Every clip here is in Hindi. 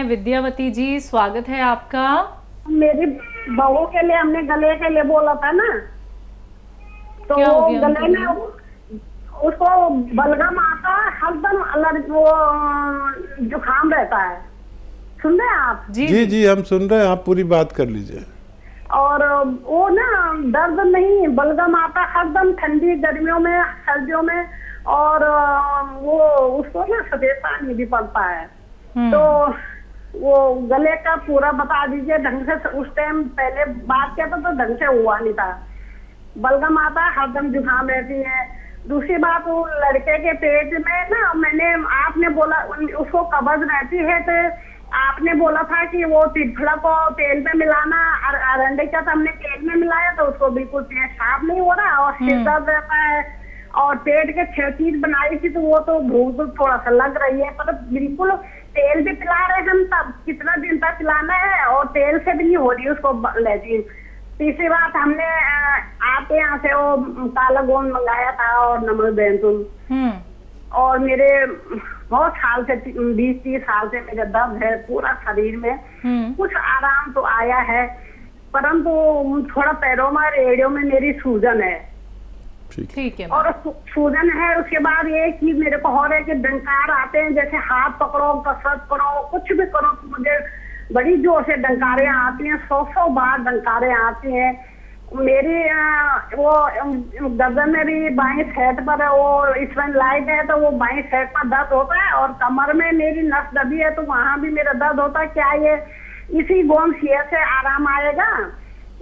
हैं विद्यावती जी, स्वागत है आपका। मेरी बहू के लिए हमने गले के लिए बोला था ना, तो क्या हो वो गया गले उनके में उसको बलगम आता है, हरदम वो जुकाम रहता है। सुन रहे हैं आप? जी जी जी, हम सुन रहे हैं, आप पूरी बात कर लीजिए। और वो ना दर्द नहीं, बलगम आता हरदम, ठंडी गर्मियों में, सर्दियों में। और वो उसको ना सफेद पानी भी पड़ता है। तो वो गले का पूरा बता दीजिए ढंग से। उस टाइम पहले बात किया था तो ढंग से हुआ नहीं था। बलगम आता है, हरदम जुकाम रहती है। दूसरी बात, वो लड़के के पेट में ना, आपने बोला उसको कब्ज रहती है, तो आपने बोला था कि वो त्रिफला को तेल में मिलाना, और अरंडी का तो हमने तेल में मिलाया तो उसको बिल्कुल पेट साफ नहीं हो रहा, और सिर दर्द रहता है। और पेट के 6 चीज बनाई थी, तो वो तो भूख थोड़ा सा लग रही है, पर बिल्कुल तेल भी पिला रहे हम, तब कितना दिन तक पिलाना है, और तेल से भी नहीं हो रही उसको लेती। तीसरी बात, हमने आपके यहाँ से वो काला गोंद मंगाया था और नमक बैंतुल। और मेरे बहुत साल से 20-30 साल से मेरा दर्द है पूरा शरीर में। कुछ आराम तो आया है, परंतु थोड़ा पैरों में, रेडियो में मेरी सूजन है। ठीक है। और सूजन है। उसके बाद ये कि मेरे को हो रहा है कि डंकार आते हैं, जैसे हाथ पकड़ो, कसरत करो, कुछ भी करो तो मुझे बड़ी जोर से डंकारें आती हैं। 100 बार डंकारें आती हैं। मेरी वो गर्दन में भी बाएं साइड पर वो इसमें लाइट है, तो वो बाएं साइड पर दर्द होता है, और कमर में मेरी नस दबी है, तो वहां भी मेरा दर्द होता है। क्या ये इसी गोंद से आराम आएगा?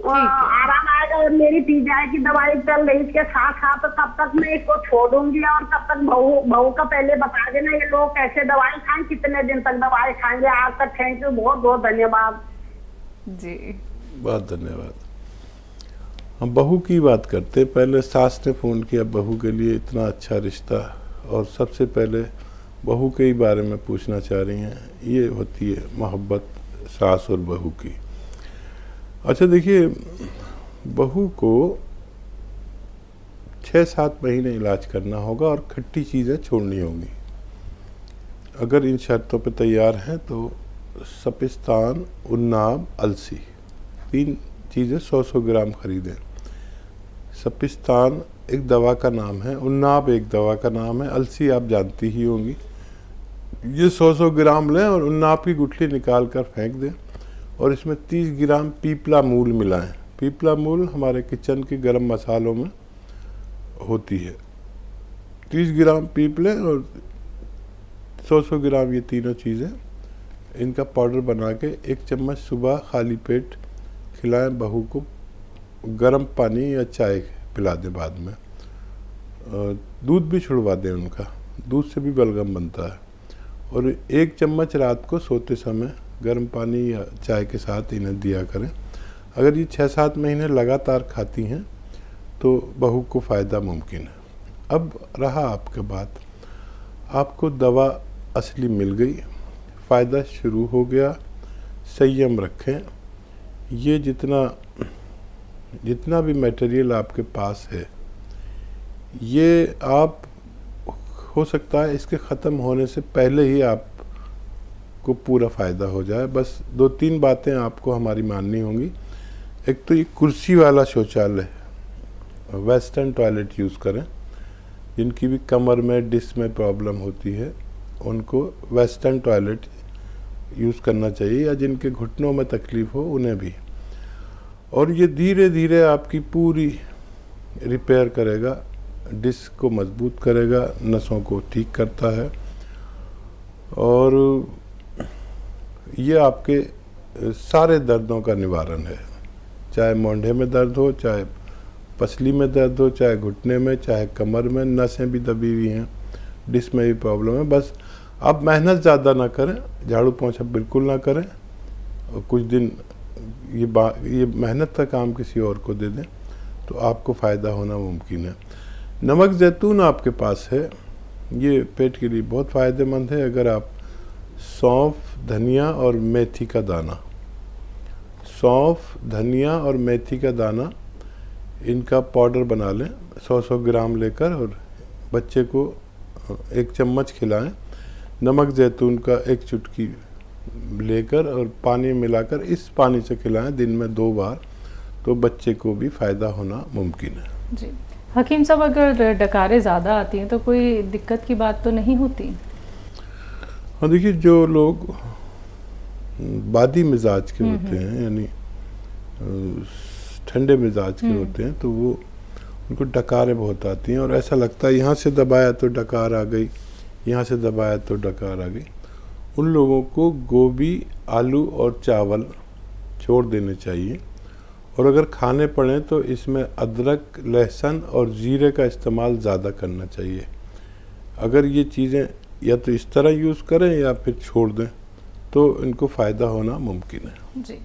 आराम आएगा और मेरी पीजाई की दवाई चल रही, इसके साथ साथ तब तक मैं इसको छोड़ूंगी। और तब तक बहू का पहले बता देना, ये लोग कैसे दवाई खाएं, कितने दिन तक दवाई खाएंगे। आज तक थैंक यू, बहुत बहुत धन्यवाद जी। बहुत धन्यवाद। हम बहू की बात करते हैं। पहले सास ने फ़ोन किया, बहू के लिए इतना अच्छा रिश्ता, और सबसे पहले बहू के ही बारे में पूछना चाह रही हैं। ये होती है मोहब्बत सास और बहू की। अच्छा देखिए, बहू को 6-7 महीने इलाज करना होगा और खट्टी चीज़ें छोड़नी होंगी। अगर इन शर्तों पे तैयार हैं तो सपिस्तान, उन्नाब, अलसी, 3 चीज़ें 100-100 ग्राम खरीदें। सपिस्तान एक दवा का नाम है, उन्नाब एक दवा का नाम है, अलसी आप जानती ही होंगी। ये 100-100 ग्राम लें और उन्नाब की गुठली निकाल कर फेंक दें, और इसमें 30 ग्राम पीपला मूल मिलाएं। पीपला मूल हमारे किचन के गरम मसालों में होती है। 30 ग्राम पीपले और 100-100 ग्राम ये तीनों चीज़ें, इनका पाउडर बना के 1 चम्मच सुबह खाली पेट खिलाएं बहू को। गर्म पानी या चाय पिला दें बाद में। दूध भी छुड़वा दें उनका, दूध से भी बलगम बनता है। और 1 चम्मच रात को सोते समय गर्म पानी या चाय के साथ इन्हें दिया करें। अगर ये 6-7 महीने लगातार खाती हैं तो बहू को फ़ायदा मुमकिन है। अब रहा आपके बात, आपको दवा असली मिल गई, फ़ायदा शुरू हो गया। संयम रखें। ये जितना भी मटेरियल आपके पास है, ये आप हो सकता है इसके ख़त्म होने से पहले ही आपको पूरा फ़ायदा हो जाए। बस 2-3 बातें आपको हमारी माननी होंगी। एक तो ये कुर्सी वाला शौचालय, वेस्टर्न टॉयलेट यूज़ करें। जिनकी भी कमर में, डिस्क में प्रॉब्लम होती है, उनको वेस्टर्न टॉयलेट यूज़ करना चाहिए, या जिनके घुटनों में तकलीफ़ हो उन्हें भी। और ये धीरे धीरे आपकी पूरी रिपेयर करेगा, डिस्क को मजबूत करेगा, नसों को ठीक करता है, और ये आपके सारे दर्दों का निवारण है। चाहे मोंढे में दर्द हो, चाहे पसली में दर्द हो, चाहे घुटने में, चाहे कमर में, नसें भी दबी हुई हैं, डिस्क में भी प्रॉब्लम है। बस आप मेहनत ज़्यादा ना करें, झाड़ू पोंछा बिल्कुल ना करें, और कुछ दिन ये मेहनत का काम किसी और को दे दें तो आपको फ़ायदा होना मुमकिन है। नमक ज़ैतून आपके पास है, ये पेट के लिए बहुत फ़ायदेमंद है। अगर आप सौंफ, धनिया और मेथी का दाना, सौंफ, धनिया और मेथी का दाना, इनका पाउडर बना लें 100-100 ग्राम लेकर, और बच्चे को 1 चम्मच खिलाएं। नमक ज़ैतून का 1 चुटकी लेकर और पानी मिलाकर इस पानी से खिलाएं दिन में 2 बार, तो बच्चे को भी फ़ायदा होना मुमकिन है। जी हकीम साहब, अगर डकारें ज़्यादा आती हैं तो कोई दिक्कत की बात तो नहीं होती? हाँ देखिए, जो लोग बादी मिजाज के होते हैं, यानी ठंडे मिजाज के होते हैं, तो वो उनको डकारें बहुत आती हैं और ऐसा लगता है यहाँ से दबाया तो डकार आ गई, यहाँ से दबाया तो डकार आ गई। उन लोगों को गोभी, आलू और चावल छोड़ देने चाहिए, और अगर खाने पड़े तो इसमें अदरक, लहसुन और जीरे का इस्तेमाल ज़्यादा करना चाहिए। अगर ये चीज़ें या तो इस तरह यूज़ करें या फिर छोड़ दें तो इनको फ़ायदा होना मुमकिन है। जी।